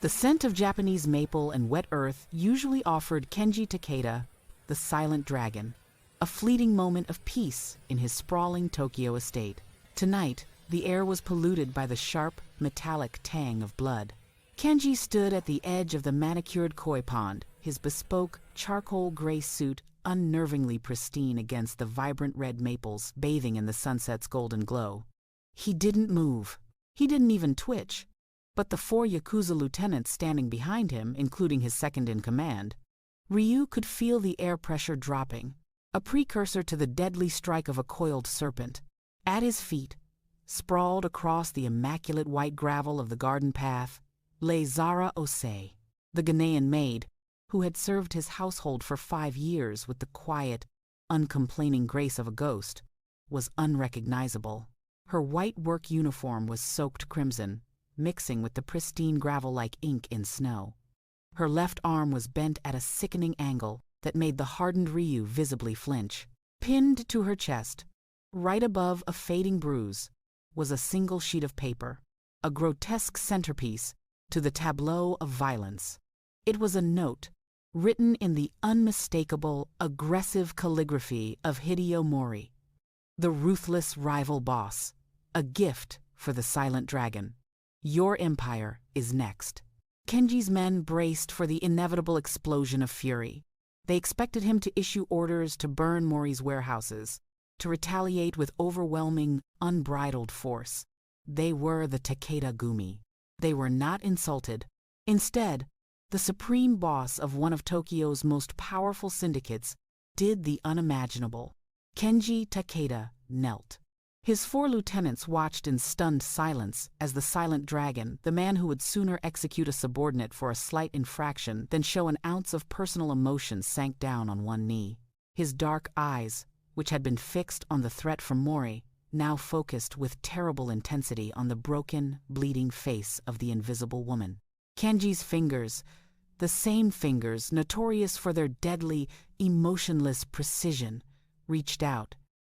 The scent of Japanese maple and wet earth usually offered Kenji Takeda, the silent dragon, a fleeting moment of peace in his sprawling Tokyo estate. Tonight, the air was polluted by the sharp, metallic tang of blood. Kenji stood at the edge of the manicured koi pond, his bespoke, charcoal gray suit unnervingly pristine against the vibrant red maples bathing in the sunset's golden glow. He didn't move. He didn't even twitch. But the 4 Yakuza lieutenants standing behind him, including his second-in-command, Ryu could feel the air pressure dropping, a precursor to the deadly strike of a coiled serpent. At his feet, sprawled across the immaculate white gravel of the garden path, lay Zara Osei, the Ghanaian maid, who had served his household for 5 years with the quiet, uncomplaining grace of a ghost, was unrecognizable. Her white work uniform was soaked crimson, mixing with the pristine gravel-like ink in snow. Her left arm was bent at a sickening angle that made the hardened Ryu visibly flinch. Pinned to her chest, right above a fading bruise, was a single sheet of paper, a grotesque centerpiece to the tableau of violence. It was a note, written in the unmistakable, aggressive calligraphy of Hideo Mori, the ruthless rival boss, a gift for the silent dragon. Your empire is next. Kenji's men braced for the inevitable explosion of fury. They expected him to issue orders to burn Mori's warehouses, to retaliate with overwhelming, unbridled force. They were the Takeda Gumi. They were not insulted. Instead, the supreme boss of one of Tokyo's most powerful syndicates did the unimaginable. Kenji Takeda knelt. His 4 lieutenants watched in stunned silence as the silent dragon, the man who would sooner execute a subordinate for a slight infraction than show an ounce of personal emotion, sank down on one knee. His dark eyes, which had been fixed on the threat from Mori, now focused with terrible intensity on the broken, bleeding face of the invisible woman. Kenji's fingers, the same fingers notorious for their deadly, emotionless precision, reached out.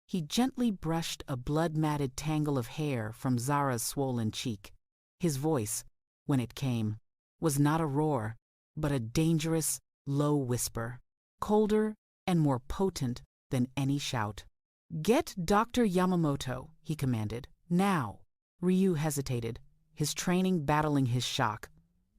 He gently brushed a blood-matted tangle of hair from Zara's swollen cheek. His voice, when it came, was not a roar, but a dangerous, low whisper, colder and more potent than any shout. "Get Dr. Yamamoto," he commanded. "Now." Ryu hesitated, his training battling his shock.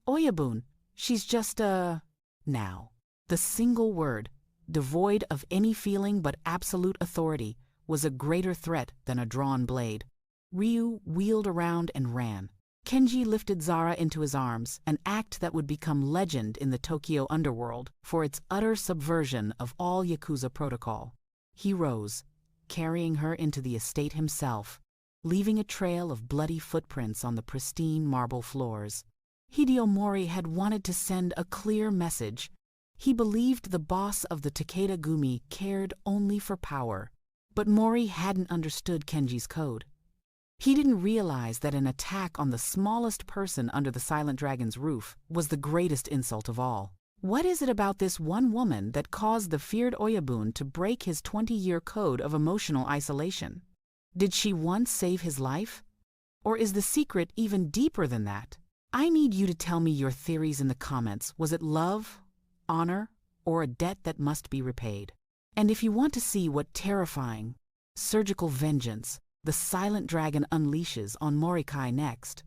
"Oyabun, she's just Now. The single word, devoid of any feeling but absolute authority, was a greater threat than a drawn blade. Ryu wheeled around and ran. Kenji lifted Zara into his arms, an act that would become legend in the Tokyo underworld for its utter subversion of all Yakuza protocol. He rose, carrying her into the estate himself, leaving a trail of bloody footprints on the pristine marble floors. Hideo Mori had wanted to send a clear message. He believed the boss of the Takeda Gumi cared only for power. But Mori hadn't understood Kenji's code. He didn't realize that an attack on the smallest person under the Silent Dragon's roof was the greatest insult of all. What is it about this one woman that caused the feared Oyabun to break his 20-year code of emotional isolation? Did she once save his life? Or is the secret even deeper than that? I need you to tell me your theories in the comments. Was it love, honor, or a debt that must be repaid? And if you want to see what terrifying, surgical vengeance the Silent Dragon unleashes on Morikai next,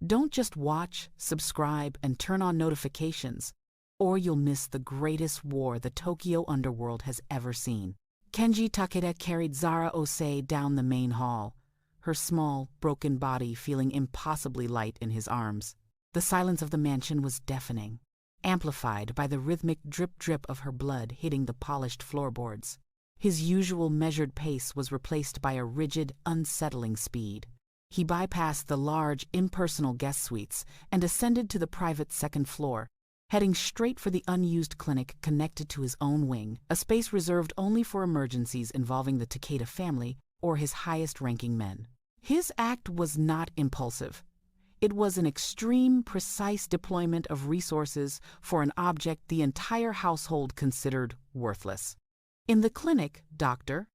don't just watch, subscribe, and turn on notifications, or you'll miss the greatest war the Tokyo underworld has ever seen. Kenji Takeda carried Zara Osei down the main hall, her small, broken body feeling impossibly light in his arms. The silence of the mansion was deafening, amplified by the rhythmic drip-drip of her blood hitting the polished floorboards. His usual measured pace was replaced by a rigid, unsettling speed. He bypassed the large, impersonal guest suites and ascended to the private second floor, heading straight for the unused clinic connected to his own wing, a space reserved only for emergencies involving the Takeda family or his highest-ranking men. His act was not impulsive. It was an extreme, precise deployment of resources for an object the entire household considered worthless. In the clinic, Dr.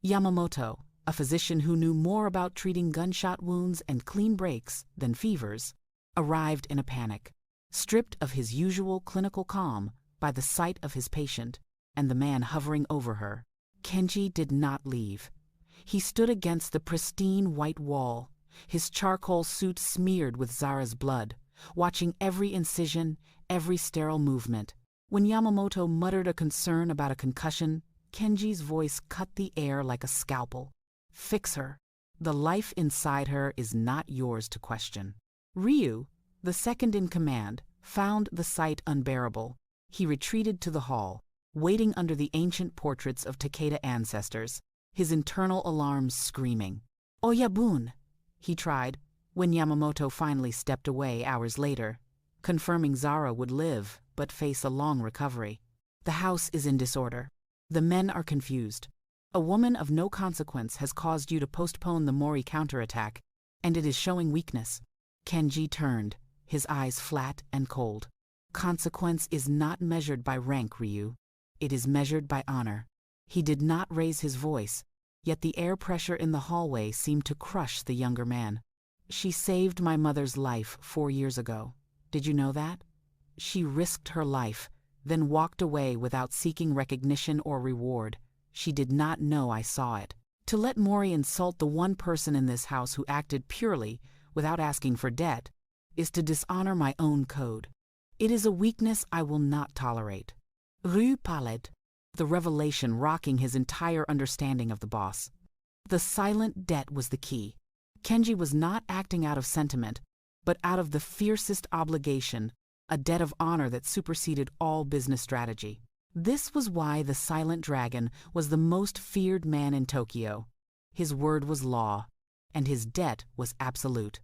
Yamamoto, a physician who knew more about treating gunshot wounds and clean breaks than fevers, arrived in a panic. stripped of his usual clinical calm by the sight of his patient and the man hovering over her. Kenji did not leave. He stood against the pristine white wall, his charcoal suit smeared with Zara's blood, watching every incision, every sterile movement. When Yamamoto muttered a concern about a concussion, Kenji's voice cut the air like a scalpel. "Fix her. The life inside her is not yours to question." Ryu, the second in command, found the sight unbearable. He retreated to the hall, waiting under the ancient portraits of Takeda ancestors, his internal alarms screaming. "Oyabun," he tried, when Yamamoto finally stepped away hours later, confirming Zara would live but face a long recovery. "The house is in disorder. The men are confused. A woman of no consequence has caused you to postpone the Mori counterattack, and it is showing weakness." Kenji turned, his eyes flat and cold. "Consequence is not measured by rank, Ryu. It is measured by honor." He did not raise his voice, yet the air pressure in the hallway seemed to crush the younger man. "She saved my mother's life 4 years ago. Did you know that? She risked her life, then walked away without seeking recognition or reward. She did not know I saw it. To let Mori insult the one person in this house who acted purely, without asking for debt, is to dishonor my own code. It is a weakness I will not tolerate." Ryu pallid, the revelation rocking his entire understanding of the boss. The silent debt was the key. Kenji was not acting out of sentiment, but out of the fiercest obligation, a debt of honor that superseded all business strategy. This was why the Silent Dragon was the most feared man in Tokyo. His word was law, and his debt was absolute.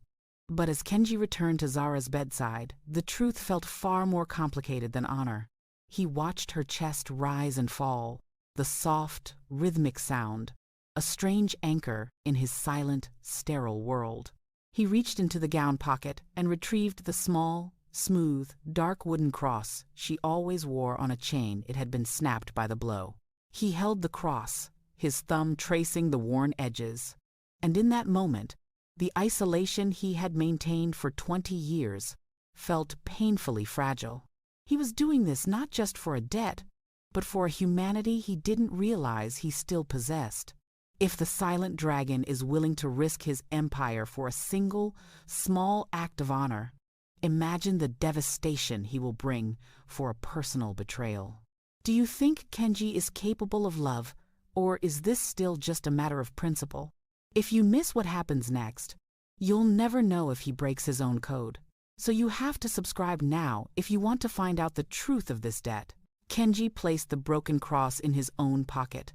But as Kenji returned to Zara's bedside, the truth felt far more complicated than honor. He watched her chest rise and fall, the soft, rhythmic sound, a strange anchor in his silent, sterile world. He reached into the gown pocket and retrieved the small, smooth, dark wooden cross she always wore on a chain it had been snapped by the blow. He held the cross, his thumb tracing the worn edges, and in that moment, the isolation he had maintained for 20 years felt painfully fragile. He was doing this not just for a debt, but for a humanity he didn't realize he still possessed. If the Silent Dragon is willing to risk his empire for a single, small act of honor, imagine the devastation he will bring for a personal betrayal. Do you think Kenji is capable of love, or is this still just a matter of principle? If you miss what happens next, you'll never know if he breaks his own code. So you have to subscribe now if you want to find out the truth of this debt. Kenji placed the broken cross in his own pocket,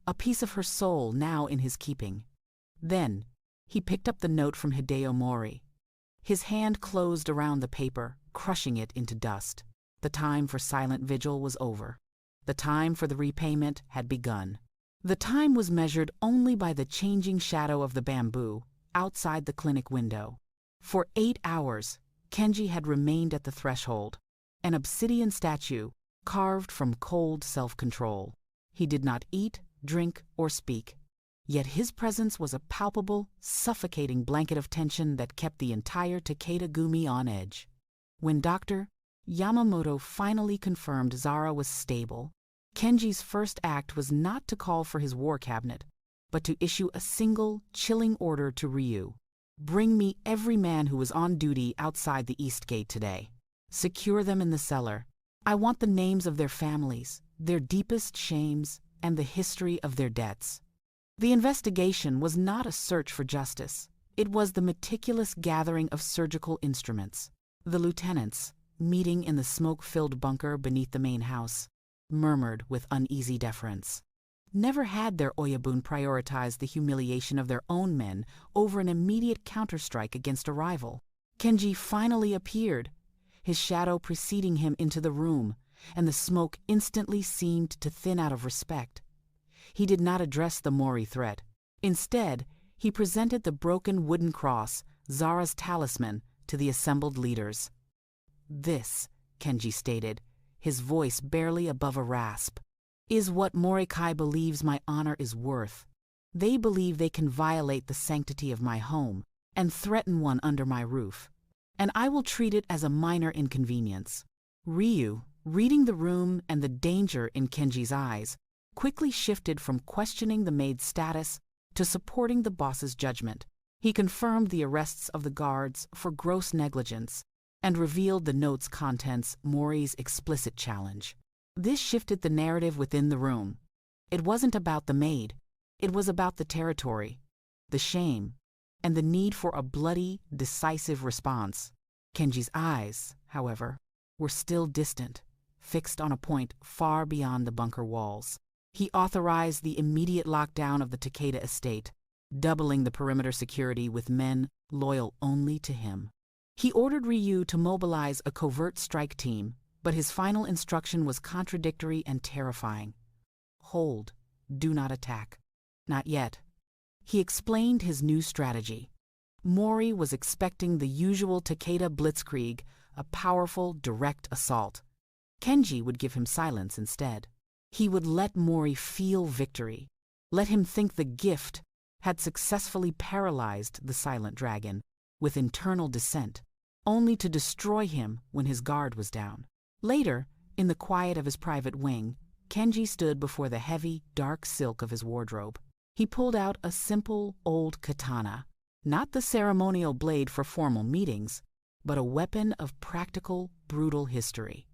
a piece of her soul now in his keeping. Then, he picked up the note from Hideo Mori. His hand closed around the paper, crushing it into dust. The time for silent vigil was over. The time for the repayment had begun. The time was measured only by the changing shadow of the bamboo outside the clinic window. For 8 hours, Kenji had remained at the threshold, an obsidian statue carved from cold self-control. He did not eat, drink, or speak. Yet his presence was a palpable, suffocating blanket of tension that kept the entire Takeda Gumi on edge. When Dr. Yamamoto finally confirmed Zara was stable, Kenji's first act was not to call for his war cabinet, but to issue a single, chilling order to Ryu. "Bring me every man who was on duty outside the East Gate today. Secure them in the cellar. I want the names of their families, their deepest shames, and the history of their debts." The investigation was not a search for justice. It was the meticulous gathering of surgical instruments. The lieutenants, meeting in the smoke-filled bunker beneath the main house, murmured with uneasy deference. Never had their Oyabun prioritized the humiliation of their own men over an immediate counterstrike against a rival. Kenji finally appeared, his shadow preceding him into the room, and the smoke instantly seemed to thin out of respect. He did not address the Mori threat. Instead, he presented the broken wooden cross, Zara's talisman, to the assembled leaders. "This," Kenji stated, his voice barely above a rasp, "is what Morikai believes my honor is worth. They believe they can violate the sanctity of my home and threaten one under my roof. and I will treat it as a minor inconvenience." Ryu, reading the room and the danger in Kenji's eyes, quickly shifted from questioning the maid's status to supporting the boss's judgment. He confirmed the arrests of the guards for gross negligence and revealed the note's contents Mori's explicit challenge. This shifted the narrative within the room. It wasn't about the maid. It was about the territory, the shame, and the need for a bloody, decisive response. Kenji's eyes, however, were still distant, fixed on a point far beyond the bunker walls. He authorized the immediate lockdown of the Takeda estate, doubling the perimeter security with men loyal only to him. He ordered Ryu to mobilize a covert strike team, but his final instruction was contradictory and terrifying. "Hold. Do not attack. Not yet." He explained his new strategy. Mori was expecting the usual Takeda blitzkrieg, a powerful, direct assault. Kenji would give him silence instead. He would let Mori feel victory, let him think the gift had successfully paralyzed the silent dragon with internal dissent, only to destroy him when his guard was down. Later, in the quiet of his private wing, Kenji stood before the heavy, dark silk of his wardrobe. He pulled out a simple, old katana, not the ceremonial blade for formal meetings, but a weapon of practical, brutal history.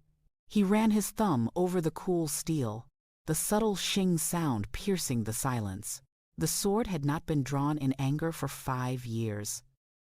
He ran his thumb over the cool steel, the subtle shing sound piercing the silence. The sword had not been drawn in anger for 5 years,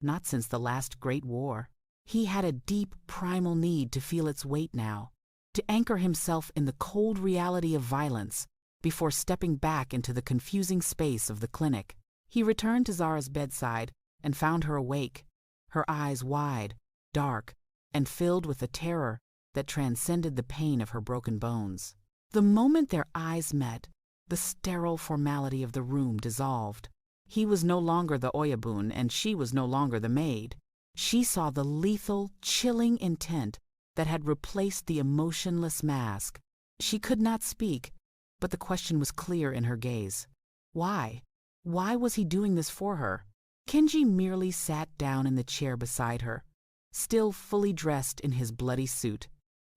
not since the last Great War. He had a deep, primal need to feel its weight now, to anchor himself in the cold reality of violence before stepping back into the confusing space of the clinic. He returned to Zara's bedside and found her awake, her eyes wide, dark, and filled with a terror that transcended the pain of her broken bones. The moment their eyes met, the sterile formality of the room dissolved. He was no longer the Oyabun, and she was no longer the maid. She saw the lethal, chilling intent that had replaced the emotionless mask. She could not speak, but the question was clear in her gaze. Why? Why was he doing this for her? Kenji merely sat down in the chair beside her, still fully dressed in his bloody suit,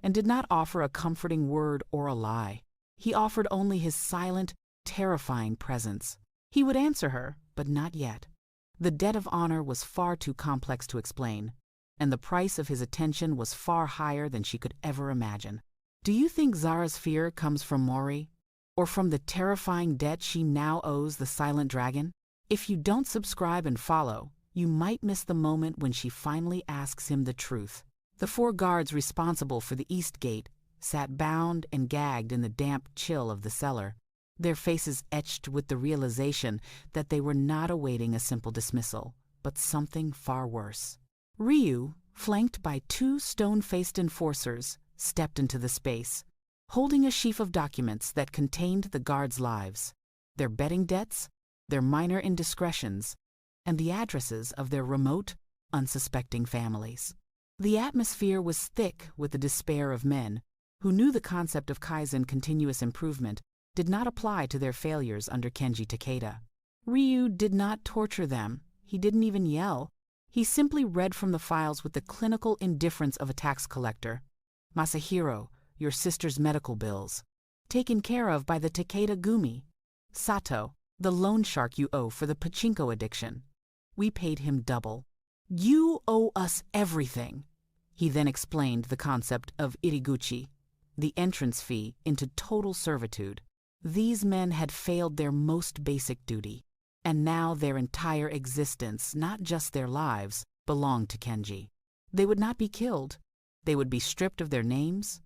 and did not offer a comforting word or a lie. He offered only his silent, terrifying presence. He would answer her, but not yet. The debt of honor was far too complex to explain, and the price of his attention was far higher than she could ever imagine. Do you think Zara's fear comes from Mori, or from the terrifying debt she now owes the silent dragon? If you don't subscribe and follow, you might miss the moment when she finally asks him the truth. The 4 guards responsible for the East Gate sat bound and gagged in the damp chill of the cellar, their faces etched with the realization that they were not awaiting a simple dismissal, but something far worse. Ryu, flanked by 2 stone-faced enforcers, stepped into the space, holding a sheaf of documents that contained the guards' lives, their betting debts, their minor indiscretions, and the addresses of their remote, unsuspecting families. The atmosphere was thick with the despair of men who knew the concept of Kaizen continuous improvement did not apply to their failures under Kenji Takeda. Ryu did not torture them. He didn't even yell. He simply read from the files with the clinical indifference of a tax collector. "Masahiro, your sister's medical bills. Taken care of by the Takeda Gumi. Sato, the loan shark you owe for the pachinko addiction. We paid him double. You owe us everything." He then explained the concept of iriguchi, the entrance fee into total servitude. These men had failed their most basic duty, and now their entire existence, not just their lives, belonged to Kenji. They would not be killed. They would be stripped of their names.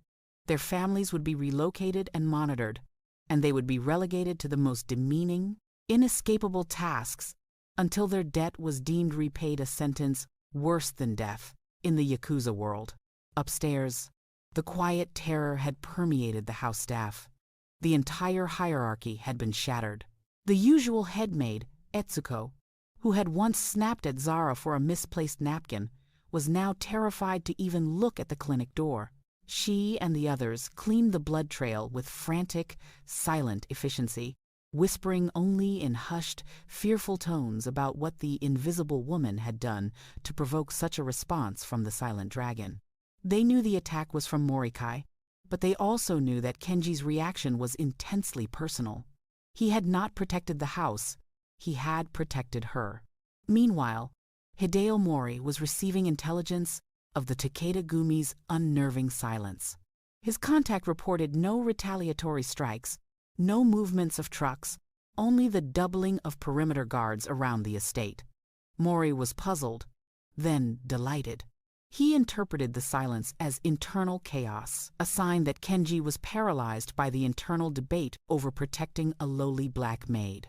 Their families would be relocated and monitored, and they would be relegated to the most demeaning, inescapable tasks until their debt was deemed repaid, a sentence worse than death in the Yakuza world. Upstairs, the quiet terror had permeated the house staff. The entire hierarchy had been shattered. The usual head maid, Etsuko, who had once snapped at Zara for a misplaced napkin, was now terrified to even look at the clinic door. She and the others cleaned the blood trail with frantic, silent efficiency, whispering only in hushed, fearful tones about what the invisible woman had done to provoke such a response from the silent dragon. They knew the attack was from Morikai, but they also knew that Kenji's reaction was intensely personal. He had not protected the house, he had protected her. Meanwhile, Hideo Mori was receiving intelligence of the Takeda Gumi's unnerving silence. His contact reported no retaliatory strikes, no movements of trucks, only the doubling of perimeter guards around the estate. Mori was puzzled, then delighted. He interpreted the silence as internal chaos, a sign that Kenji was paralyzed by the internal debate over protecting a lowly black maid.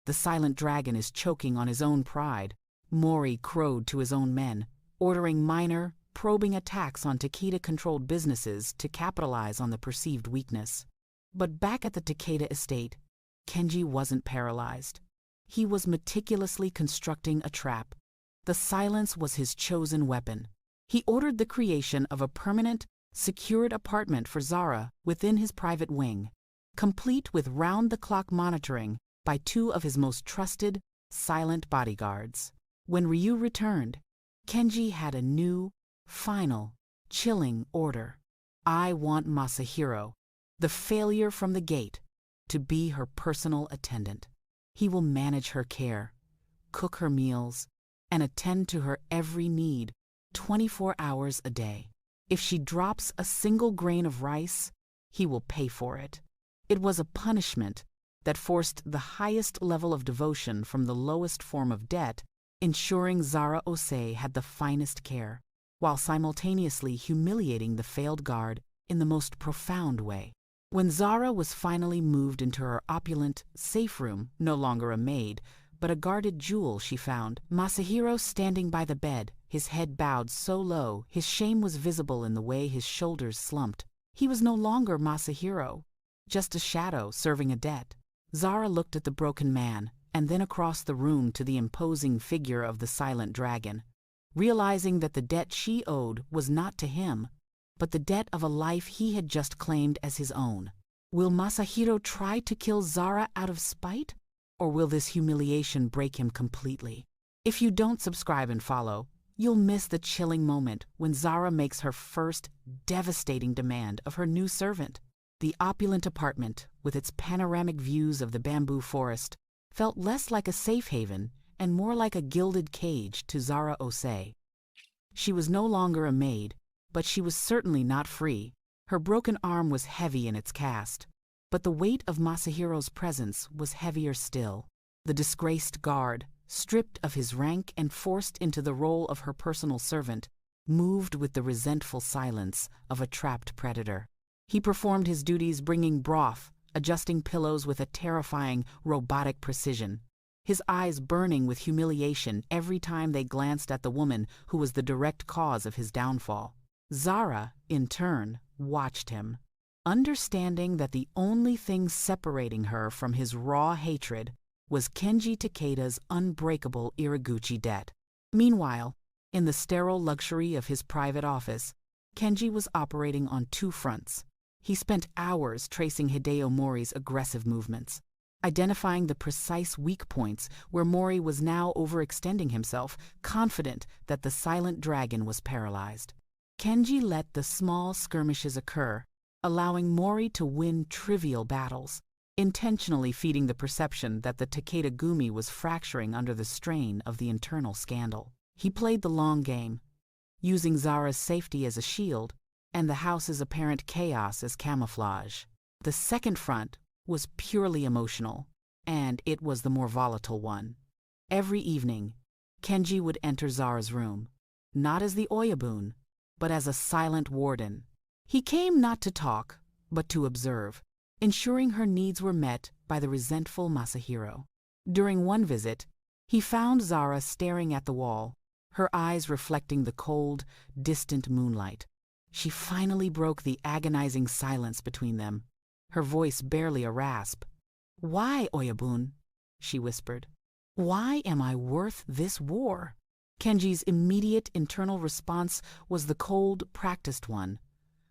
The silent dragon is choking on his own pride, Mori crowed to his own men, ordering minor, probing attacks on Takeda-controlled businesses to capitalize on the perceived weakness. But back at the Takeda estate, Kenji wasn't paralyzed. He was meticulously constructing a trap. The silence was his chosen weapon. He ordered the creation of a permanent, secured apartment for Zara within his private wing, complete with round-the-clock monitoring by two of his most trusted, silent bodyguards. When Ryu returned, Kenji had a new, final, chilling order. I want Masahiro, the failure from the gate, to be her personal attendant. He will manage her care, cook her meals, and attend to her every need 24 hours a day. If she drops a single grain of rice, he will pay for it. It was a punishment that forced the highest level of devotion from the lowest form of debt, ensuring Zara Osei had the finest care, while simultaneously humiliating the failed guard in the most profound way. When Zara was finally moved into her opulent, safe room, no longer a maid, but a guarded jewel, she found Masahiro standing by the bed, his head bowed so low his shame was visible in the way his shoulders slumped. He was no longer Masahiro, just a shadow serving a debt. Zara looked at the broken man, and then across the room to the imposing figure of the silent dragon, realizing that the debt she owed was not to him, but the debt of a life he had just claimed as his own. Will Masahiro try to kill Zara out of spite? Or will this humiliation break him completely? If you don't subscribe and follow, you'll miss the chilling moment when Zara makes her first devastating demand of her new servant. The opulent apartment, with its panoramic views of the bamboo forest, felt less like a safe haven and more like a gilded cage to Zara Osei. She was no longer a maid, but she was certainly not free. Her broken arm was heavy in its cast, but the weight of Masahiro's presence was heavier still. The disgraced guard, stripped of his rank and forced into the role of her personal servant, moved with the resentful silence of a trapped predator. He performed his duties bringing broth, adjusting pillows with a terrifying, robotic precision, his eyes burning with humiliation every time they glanced at the woman who was the direct cause of his downfall. Zara, in turn, watched him, understanding that the only thing separating her from his raw hatred was Kenji Takeda's unbreakable Iraguchi debt. Meanwhile, in the sterile luxury of his private office, Kenji was operating on two fronts. He spent hours tracing Hideo Mori's aggressive movements, identifying the precise weak points where Mori was now overextending himself, confident that the silent dragon was paralyzed. Kenji let the small skirmishes occur, allowing Mori to win trivial battles, intentionally feeding the perception that the Takeda Gumi was fracturing under the strain of the internal scandal. He played the long game, using Zara's safety as a shield and the house's apparent chaos as camouflage. The second front was purely emotional, and it was the more volatile one. Every evening, Kenji would enter Zara's room, not as the Oyabun, but as a silent warden. He came not to talk, but to observe, ensuring her needs were met by the resentful Masahiro. During one visit, he found Zara staring at the wall, her eyes reflecting the cold, distant moonlight. She finally broke the agonizing silence between them, her voice barely a rasp. "Why, Oyabun?" she whispered. "Why am I worth this war?" Kenji's immediate internal response was the cold, practiced one.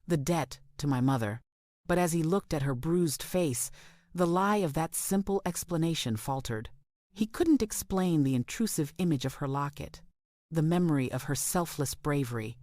The debt to my mother. But as he looked at her bruised face, The lie of that simple explanation faltered. He couldn't explain the intrusive image of her locket, the memory of her selfless bravery,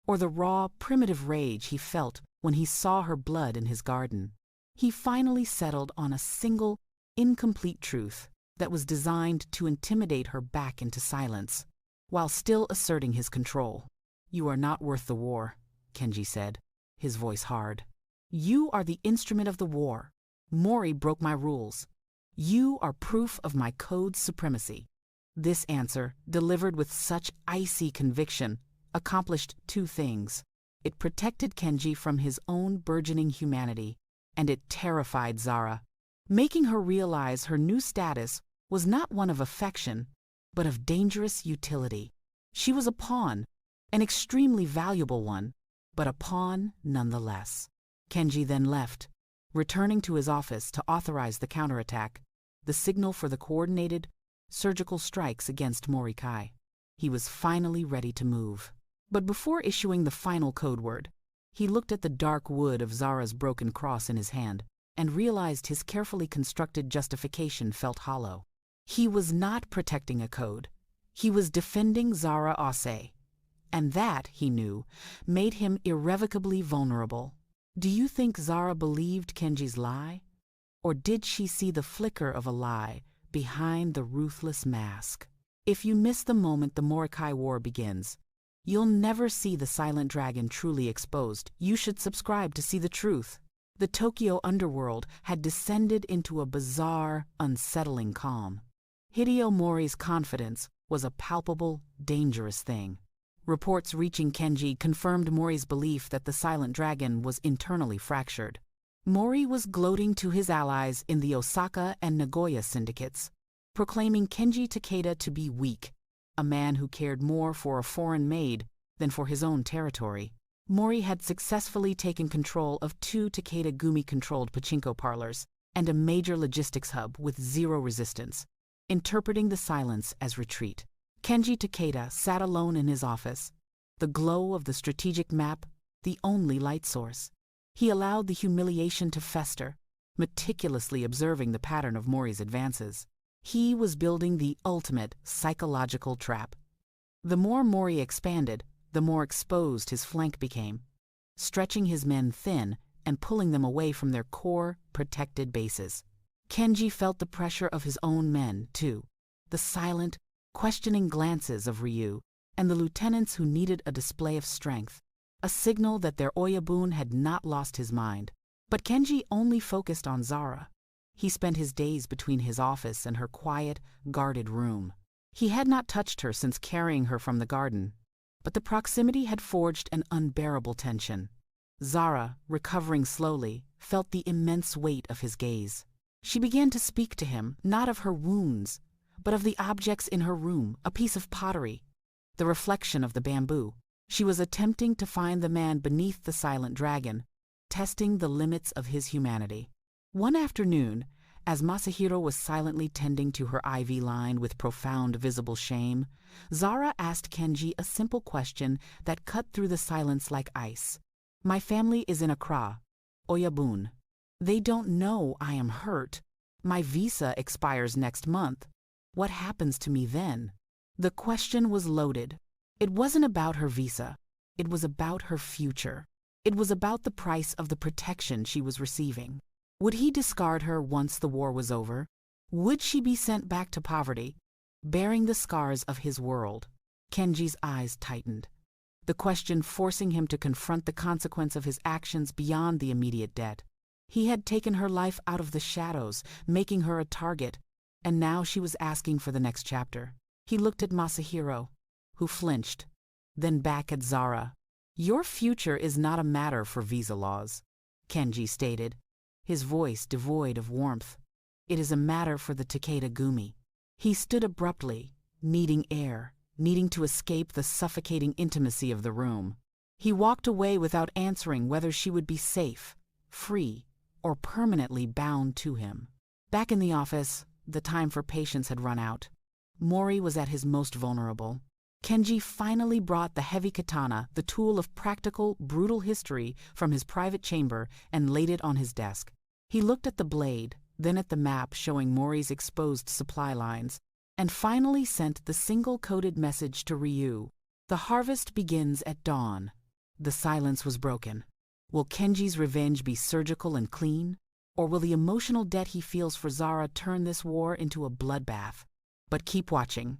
or the raw, primitive rage he felt when he saw her blood in his garden. He finally settled on a single, incomplete truth that was designed to intimidate her back into silence, while still asserting his control. "You are not worth the war," Kenji said, his voice hard. "You are the instrument of the war. Mori broke my rules. You are proof of my code's supremacy." This answer, delivered with such icy conviction, accomplished two things. It protected Kenji from his own burgeoning humanity, and it terrified Zara, making her realize her new status was not one of affection, but of dangerous utility. She was a pawn, an extremely valuable one, but a pawn nonetheless. Kenji then left, returning to his office to authorize the counterattack, the signal for the coordinated, surgical strikes against Morikai. He was finally ready to move. But before issuing the final code word, he looked at the dark wood of Zara's broken cross in his hand and realized his carefully constructed justification felt hollow. He was not protecting a code. He was defending Zara Ase. And that, he knew, made him irrevocably vulnerable. Do you think Zara believed Kenji's lie? Or did she see the flicker of a lie behind the ruthless mask? If you miss the moment the Morikai War begins, you'll never see the silent dragon truly exposed. You should subscribe to see the truth. The Tokyo underworld had descended into a bizarre, unsettling calm. Hideo Mori's confidence was a palpable, dangerous thing. Reports reaching Kenji confirmed Mori's belief that the silent dragon was internally fractured. Mori was gloating to his allies in the Osaka and Nagoya syndicates, proclaiming Kenji Takeda to be weak, a man who cared more for a foreign maid than for his own territory. Mori had successfully taken control of 2 Takeda Gumi-controlled pachinko parlors and a major logistics hub with zero resistance, interpreting the silence as retreat. Kenji Takeda sat alone in his office, the glow of the strategic map the only light source. He allowed the humiliation to fester, meticulously observing the pattern of Mori's advances. He was building the ultimate psychological trap. The more Mori expanded, the more exposed his flank became, stretching his men thin and pulling them away from their core, protected bases. Kenji felt the pressure of his own men, too, the silent, questioning glances of Ryu and the lieutenants who needed a display of strength, a signal that their Oyabun had not lost his mind. But Kenji only focused on Zara. He spent his days between his office and her quiet, guarded room. He had not touched her since carrying her from the garden, but the proximity had forged an unbearable tension. Zara, recovering slowly, felt the immense weight of his gaze. She began to speak to him, not of her wounds, but of the objects in her room, a piece of pottery, the reflection of the bamboo. She was attempting to find the man beneath the silent dragon, testing the limits of his humanity. One afternoon, as Masahiro was silently tending to her IV line with profound visible shame, Zara asked Kenji a simple question that cut through the silence like ice. "My family is in Accra, Oyabun. They don't know I am hurt. My visa expires next month. What happens to me then?" The question was loaded. It wasn't about her visa. It was about her future. It was about the price of the protection she was receiving. Would he discard her once the war was over? Would she be sent back to poverty, bearing the scars of his world? Kenji's eyes tightened, the question forcing him to confront the consequence of his actions beyond the immediate debt. He had taken her life out of the shadows, making her a target, and now she was asking for the next chapter. He looked at Masahiro, who flinched, then back at Zara. "Your future is not a matter for visa laws," Kenji stated, his voice devoid of warmth. "It is a matter for the Takeda Gumi." He stood abruptly, needing air, needing to escape the suffocating intimacy of the room. He walked away without answering whether she would be safe, free, or permanently bound to him. Back in the office, the time for patience had run out. Mori was at his most vulnerable. Kenji finally brought the heavy katana, the tool of practical, brutal history, from his private chamber and laid it on his desk. He looked at the blade, then at the map showing Mori's exposed supply lines, and finally sent the single-coded message to Ryu. The harvest begins at dawn. The silence was broken. Will Kenji's revenge be surgical and clean? Or will the emotional debt he feels for Zara turn this war into a bloodbath? But keep watching.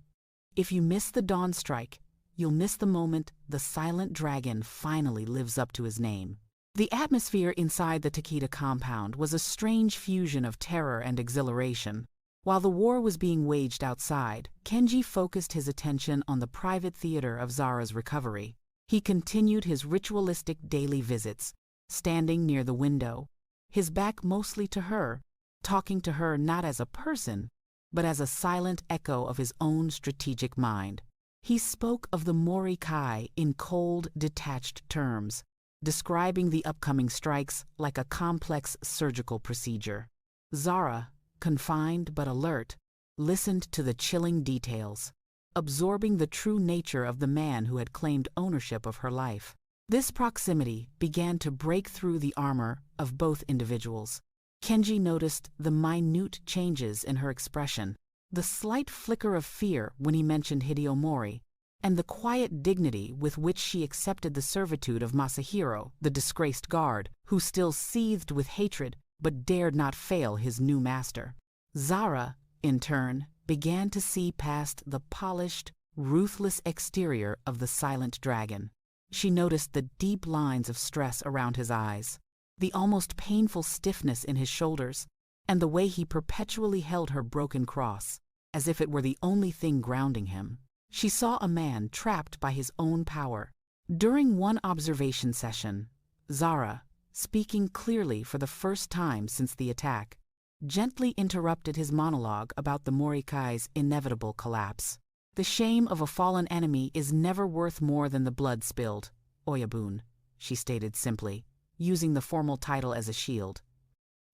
If you miss the dawn strike, you'll miss the moment the silent dragon finally lives up to his name. The atmosphere inside the Takeda compound was a strange fusion of terror and exhilaration. While the war was being waged outside, Kenji focused his attention on the private theater of Zara's recovery. He continued his ritualistic daily visits, standing near the window, his back mostly to her, talking to her not as a person, but as a silent echo of his own strategic mind. He spoke of the Mori Kai in cold, detached terms, describing the upcoming strikes like a complex surgical procedure. Zara, confined but alert, listened to the chilling details, absorbing the true nature of the man who had claimed ownership of her life. This proximity began to break through the armor of both individuals. Kenji noticed the minute changes in her expression, the slight flicker of fear when he mentioned Hideo Mori, and the quiet dignity with which she accepted the servitude of Masahiro, the disgraced guard, who still seethed with hatred but dared not fail his new master. Zara, in turn, began to see past the polished, ruthless exterior of the silent dragon. She noticed the deep lines of stress around his eyes, the almost painful stiffness in his shoulders, and the way he perpetually held her broken cross, as if it were the only thing grounding him. She saw a man trapped by his own power. During one observation session, Zara, speaking clearly for the first time since the attack, gently interrupted his monologue about the Morikai's inevitable collapse. The shame of a fallen enemy is never worth more than the blood spilled, Oyabun, she stated simply, using the formal title as a shield.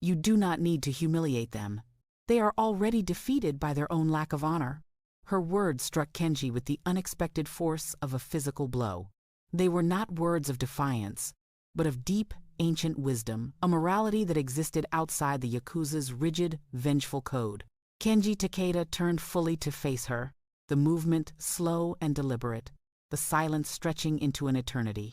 You do not need to humiliate them. They are already defeated by their own lack of honor. Her words struck Kenji with the unexpected force of a physical blow. They were not words of defiance, but of deep, ancient wisdom, a morality that existed outside the Yakuza's rigid, vengeful code. Kenji Takeda turned fully to face her, the movement slow and deliberate, the silence stretching into an eternity.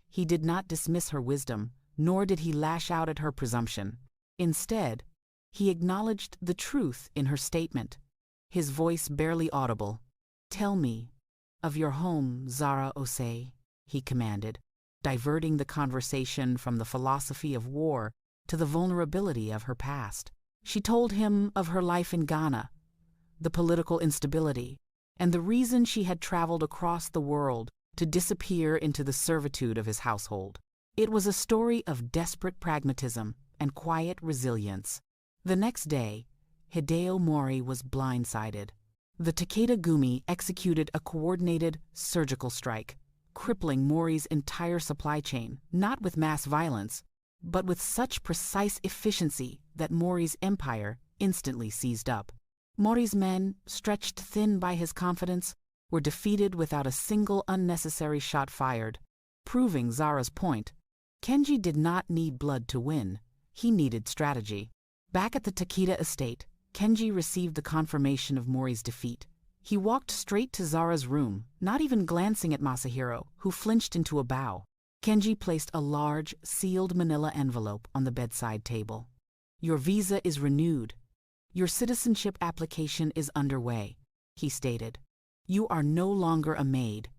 He did not dismiss her wisdom, nor did he lash out at her presumption. Instead, he acknowledged the truth in her statement, his voice barely audible. "Tell me of your home, Zara Osei," he commanded, diverting the conversation from the philosophy of war to the vulnerability of her past. She told him of her life in Ghana, the political instability, and the reason she had traveled across the world to disappear into the servitude of his household. It was a story of desperate pragmatism and quiet resilience. The next day, Hideo Mori was blindsided. The Takeda Gumi executed a coordinated surgical strike, crippling Mori's entire supply chain, not with mass violence, but with such precise efficiency that Mori's empire instantly seized up. Mori's men, stretched thin by his confidence, were defeated without a single unnecessary shot fired, proving Zara's point. Kenji did not need blood to win. He needed strategy. Back at the Takeda estate, Kenji received the confirmation of Mori's defeat. He walked straight to Zara's room, not even glancing at Masahiro, who flinched into a bow. Kenji placed a large, sealed manila envelope on the bedside table. "Your visa is renewed. Your citizenship application is underway," he stated. "You are no longer a maid.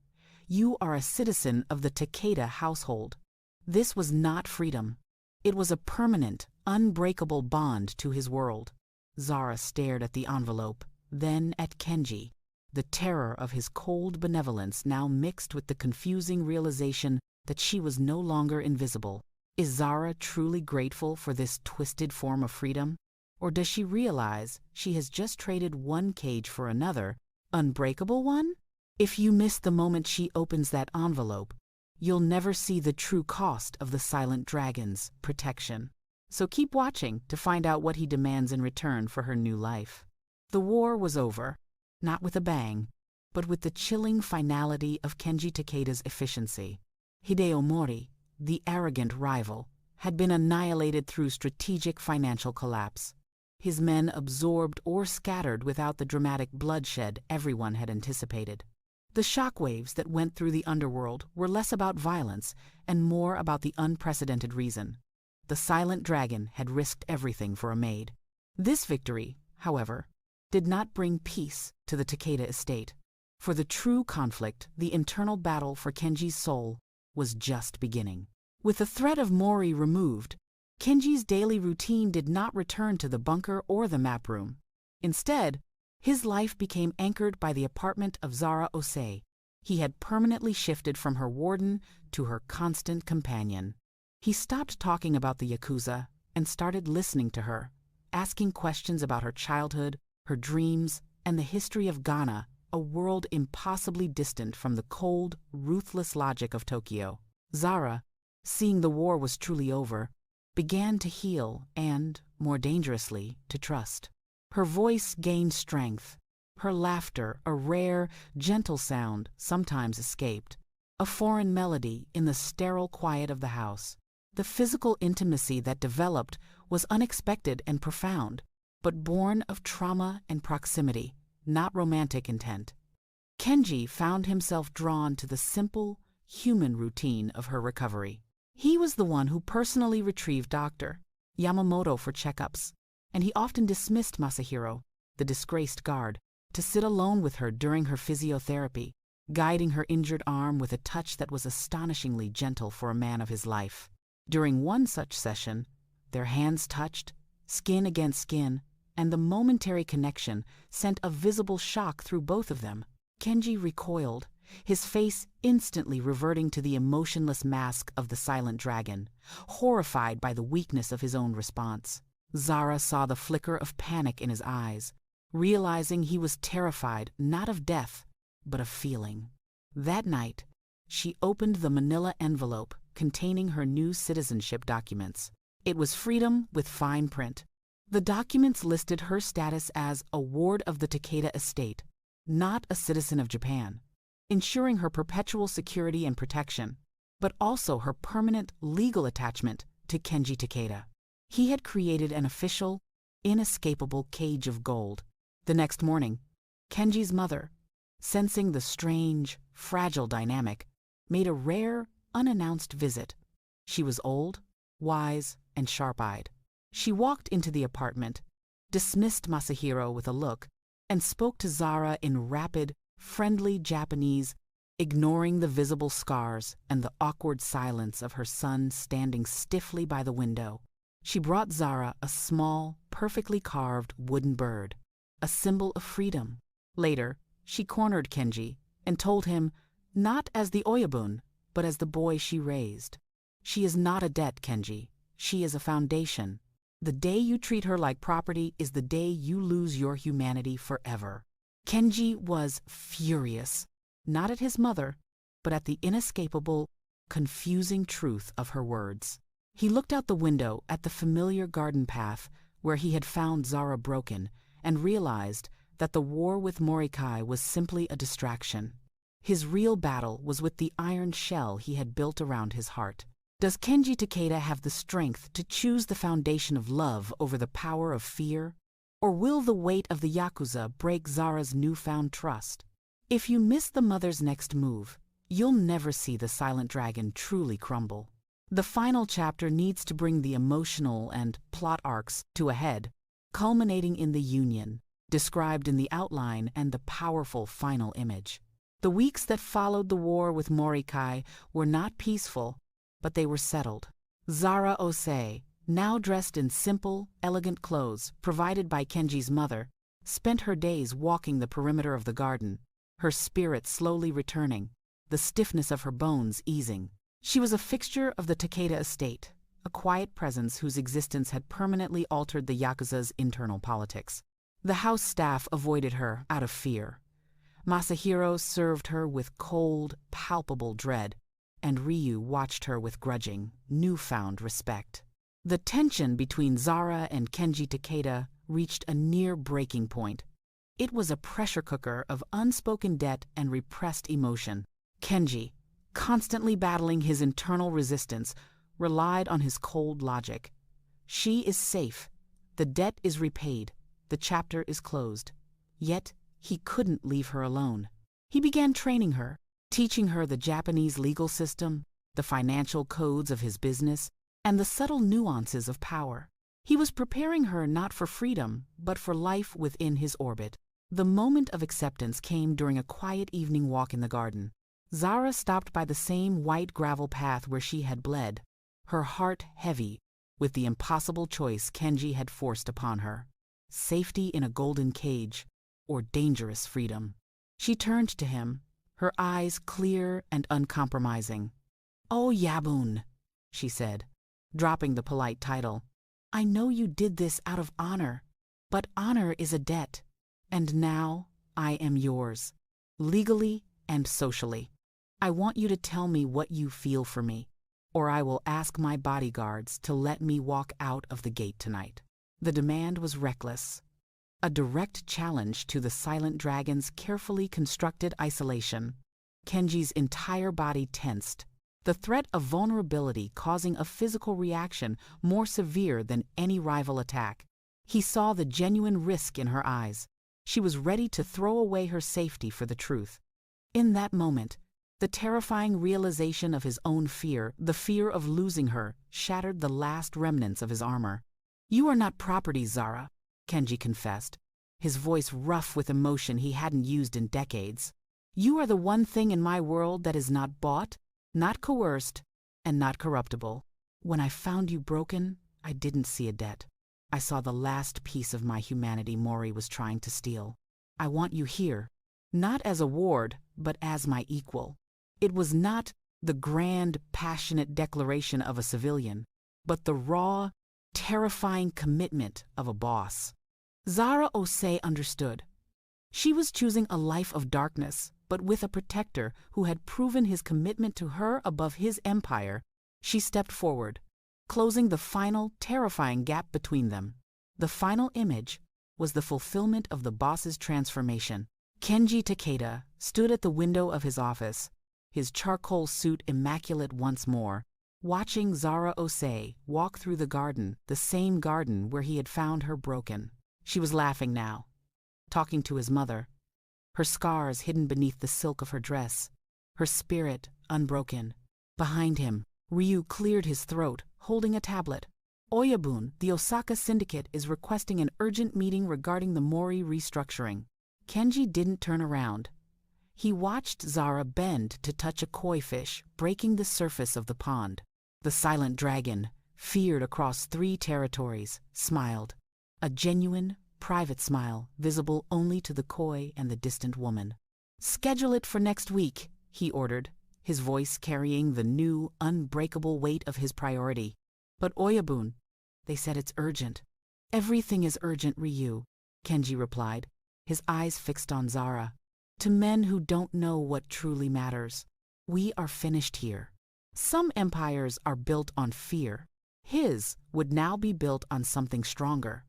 You are a citizen of the Takeda household." This was not freedom. It was a permanent, unbreakable bond to his world. Zara stared at the envelope, then at Kenji. The terror of his cold benevolence now mixed with the confusing realization that she was no longer invisible. Is Zara truly grateful for this twisted form of freedom? Or does she realize she has just traded one cage for another, unbreakable one? If you miss the moment she opens that envelope, you'll never see the true cost of the silent dragon's protection. So keep watching to find out what he demands in return for her new life. The war was over, not with a bang, but with the chilling finality of Kenji Takeda's efficiency. Hideo Mori, the arrogant rival, had been annihilated through strategic financial collapse. his men absorbed or scattered without the dramatic bloodshed everyone had anticipated. The shockwaves that went through the underworld were less about violence and more about the unprecedented reason. The silent dragon had risked everything for a maid. This victory, however, did not bring peace to the Takeda estate. For the true conflict, the internal battle for Kenji's soul, was just beginning. With the threat of Mori removed, Kenji's daily routine did not return to the bunker or the map room. Instead, his life became anchored by the apartment of Zara Osei. He had permanently shifted from her warden to her constant companion. He stopped talking about the Yakuza and started listening to her, asking questions about her childhood, her dreams, and the history of Ghana, a world impossibly distant from the cold, ruthless logic of Tokyo. Zara, seeing the war was truly over, began to heal and, more dangerously, to trust. Her voice gained strength. Her laughter, a rare, gentle sound, sometimes escaped, a foreign melody in the sterile quiet of the house. The physical intimacy that developed was unexpected and profound, but born of trauma and proximity, not romantic intent. Kenji found himself drawn to the simple, human routine of her recovery. He was the one who personally retrieved Dr. Yamamoto for checkups, and he often dismissed Masahiro, the disgraced guard, to sit alone with her during her physiotherapy, guiding her injured arm with a touch that was astonishingly gentle for a man of his life. During one such session, their hands touched, skin against skin, and the momentary connection sent a visible shock through both of them. Kenji recoiled, his face instantly reverting to the emotionless mask of the silent dragon, horrified by the weakness of his own response. Zara saw the flicker of panic in his eyes, realizing he was terrified not of death, but of feeling. That night, she opened the manila envelope containing her new citizenship documents. It was freedom with fine print. The documents listed her status as a ward of the Takeda estate, not a citizen of Japan, ensuring her perpetual security and protection, but also her permanent legal attachment to Kenji Takeda. He had created an official, inescapable cage of gold. The next morning, Kenji's mother, sensing the strange, fragile dynamic, made a rare, unannounced visit. She was old, wise, and sharp-eyed. She walked into the apartment, dismissed Masahiro with a look, and spoke to Zara in rapid, friendly Japanese, ignoring the visible scars and the awkward silence of her son standing stiffly by the window. She brought Zara a small, perfectly carved wooden bird, a symbol of freedom. Later, she cornered Kenji and told him, not as the Oyabun, but as the boy she raised. She is not a debt, Kenji. She is a foundation. The day you treat her like property is the day you lose your humanity forever. Kenji was furious, not at his mother, but at the inescapable, confusing truth of her words. He looked out the window at the familiar garden path where he had found Zara broken and realized that the war with Morikai was simply a distraction. His real battle was with the iron shell he had built around his heart. Does Kenji Takeda have the strength to choose the foundation of love over the power of fear? Or will the weight of the Yakuza break Zara's newfound trust? If you miss the mother's next move, you'll never see the silent dragon truly crumble. The final chapter needs to bring the emotional and plot arcs to a head, culminating in the union, described in the outline and the powerful final image. The weeks that followed the war with Morikai were not peaceful, but they were settled. Zara Osei, now dressed in simple, elegant clothes provided by Kenji's mother, spent her days walking the perimeter of the garden, her spirit slowly returning, the stiffness of her bones easing. She was a fixture of the Takeda estate, a quiet presence whose existence had permanently altered the Yakuza's internal politics. The house staff avoided her out of fear. Masahiro served her with cold, palpable dread, and Ryu watched her with grudging, newfound respect. The tension between Zara and Kenji Takeda reached a near breaking point. It was a pressure cooker of unspoken debt and repressed emotion. Kenji, constantly battling his internal resistance, relied on his cold logic. She is safe. The debt is repaid. The chapter is closed. Yet, he couldn't leave her alone. He began training her, teaching her the Japanese legal system, the financial codes of his business, and the subtle nuances of power. He was preparing her not for freedom, but for life within his orbit. The moment of acceptance came during a quiet evening walk in the garden. Zara stopped by the same white gravel path where she had bled, her heart heavy with the impossible choice Kenji had forced upon her: safety in a golden cage or dangerous freedom. She turned to him, her eyes clear and uncompromising. "Oh, Yabun," she said, dropping the polite title. "I know you did this out of honor, but honor is a debt, and now I am yours, legally and socially. I want you to tell me what you feel for me, or I will ask my bodyguards to let me walk out of the gate tonight." The demand was reckless, a direct challenge to the silent dragon's carefully constructed isolation. Kenji's entire body tensed, the threat of vulnerability causing a physical reaction more severe than any rival attack. He saw the genuine risk in her eyes. She was ready to throw away her safety for the truth. In that moment, the terrifying realization of his own fear, the fear of losing her, shattered the last remnants of his armor. "You are not property, Zara," Kenji confessed, his voice rough with emotion he hadn't used in decades. "You are the one thing in my world that is not bought, not coerced, and not corruptible. When I found you broken, I didn't see a debt. I saw the last piece of my humanity Mori was trying to steal. I want you here, not as a ward, but as my equal." It was not the grand, passionate declaration of a civilian, but the raw, terrifying commitment of a boss. Zara Osei understood. She was choosing a life of darkness, but with a protector who had proven his commitment to her above his empire. She stepped forward, closing the final, terrifying gap between them. The final image was the fulfillment of the boss's transformation. Kenji Takeda stood at the window of his office, his charcoal suit immaculate once more, watching Zara Osei walk through the garden, the same garden where he had found her broken. She was laughing now, talking to his mother, her scars hidden beneath the silk of her dress, her spirit unbroken. Behind him, Ryu cleared his throat, holding a tablet. "Oyabun, the Osaka Syndicate is requesting an urgent meeting regarding the Mori restructuring." Kenji didn't turn around. He watched Zara bend to touch a koi fish breaking the surface of the pond. The silent dragon, feared across 3 territories, smiled. A genuine, private smile, visible only to the koi and the distant woman. "Schedule it for next week," he ordered, his voice carrying the new, unbreakable weight of his priority. "But Oyabun, they said it's urgent." "Everything is urgent, Ryu," Kenji replied, his eyes fixed on Zara. "To men who don't know what truly matters. We are finished here. Some empires are built on fear. His would now be built on something stronger."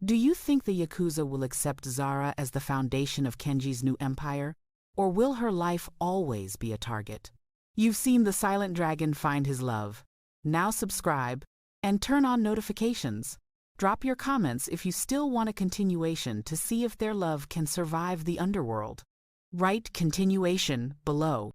Do you think the Yakuza will accept Zara as the foundation of Kenji's new empire? Or will her life always be a target? You've seen the silent dragon find his love. Now subscribe and turn on notifications. Drop your comments if you still want a continuation to see if their love can survive the Underworld. Write continuation below.